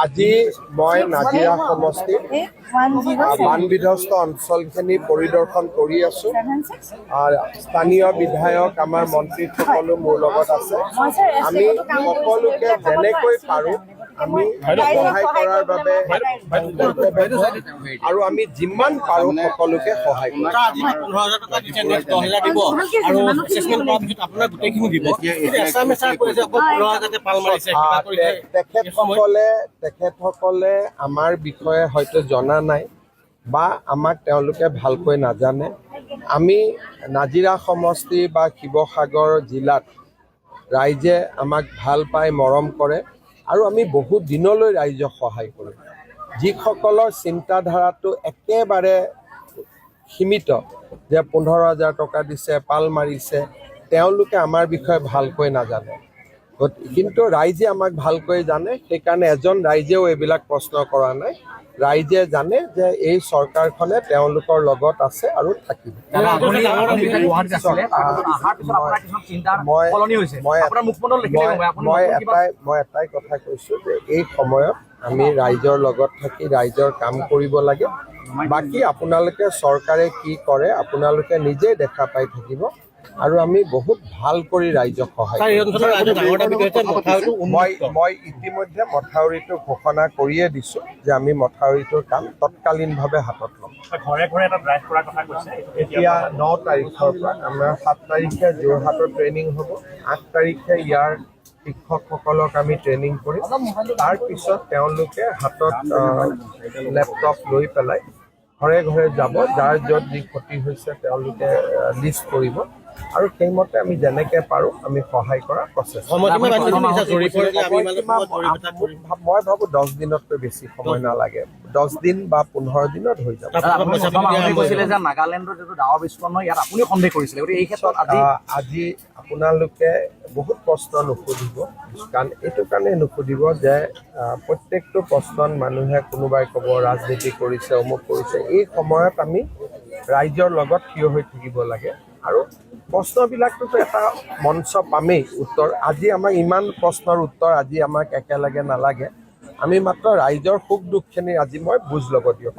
আজি মই নাজিৰা সমষ্টিত বানবিধ্বস্ত অঞ্চলখিনি পৰিদৰ্শন কৰি আছো। স্থানীয় বিধায়ক আমাৰ মন্ত্ৰী সকলো মোৰ লগত আছে। আমি সকলোকে যেনেকৈ পাৰোঁ আমি সহায় কৰাৰ বাবে আৰু আমি যিমান পাৰোঁ সকলোকে সহায় কৰিম। তেখেতসকলে আমাৰ বিষয়ে হয়তো জনা নাই বা আমাক তেওঁলোকে ভালকৈ নাজানে। আমি নাজিৰা সমষ্টি বা শিৱসাগৰ জিলাত ৰাইজে আমাক ভাল পাই মৰম কৰে আৰু আমি বহুত দিনলৈ ৰাইজক সহায় কৰোঁ। যিসকলৰ চিন্তাধাৰাটো একেবাৰে সীমিত যে 15,000 টকা দিছে, পাল মাৰিছে, তেওঁলোকে আমাৰ বিষয়ে ভালকৈ নাজানে। কিন্তু ৰাইজে আমাক ভালকৈ জানে, সেইকাৰণে এজন ৰাইজেও এইবিলাক প্ৰশ্ন কৰা নাই। ৰাইজে জানে যে এই চৰকাৰখনে তেওঁলোকৰ লগত আছে আৰু থাকিব। মই এটাই কথা কৈছোঁ যে এই সময়ত আমি ৰাইজৰ লগত থাকি ৰাইজৰ কাম কৰিব লাগে। বাকী আপোনালোকে চৰকাৰে কি কৰে আপোনালোকে নিজেই দেখা পাই থাকিব আৰু আমি বহুত ভাল কৰি ৰাইজক সহায় কৰিম। মই ইতিমধ্যে মথাউৰিটো ঘোষণা কৰিয়ে দিছোঁ যে আমি মথাউৰিটোৰ কাম তৎকালীনভাৱে হাতত ল'ম। এতিয়া 9 তাৰিখৰ পৰা আমাৰ 7 তাৰিখে যোৰহাটৰ ট্ৰেইনিং হ'ব, 8 তাৰিখে ইয়াৰ শিক্ষকসকলক আমি ট্ৰেইনিং কৰিম। তাৰপিছত তেওঁলোকে হাতত লেপটপ লৈ পেলাই ঘৰে ঘৰে যাব, যাৰ য'ত যি ক্ষতি হৈছে তেওঁলোকে লিষ্ট কৰিব আৰু সেইমতে আমি যেনেকে পাৰোঁ আমি সহায় কৰাৰ প্ৰচেষ্টা। মই ভাবোঁ 10 দিনতকৈ বেছি সময় নালাগে, 10 দিন বা 15 দিনত হৈ যাব। আজি আপোনালোকে বহুত প্ৰশ্ন নুসুধিব, কাৰণ এইটো কাৰণে নুসুধিব যে প্ৰত্যেকটো প্ৰশ্নত মানুহে কোনোবাই ক'ব ৰাজনীতি কৰিছে, অমুক কৰিছে। এই সময়ত আমি ৰাইজৰ লগত থিয় হৈ থাকিব লাগে আৰু প্ৰশ্নবিলাকটোতো এটা মঞ্চ পামেই উত্তৰ। আজি আমাক ইমান প্ৰশ্নৰ উত্তৰ আজি আমাক একেলগে নালাগে, আমি মাত্ৰ ৰাইজৰ সুখ দুখখিনি আজি মই বুজ ল'ব দিয়ক।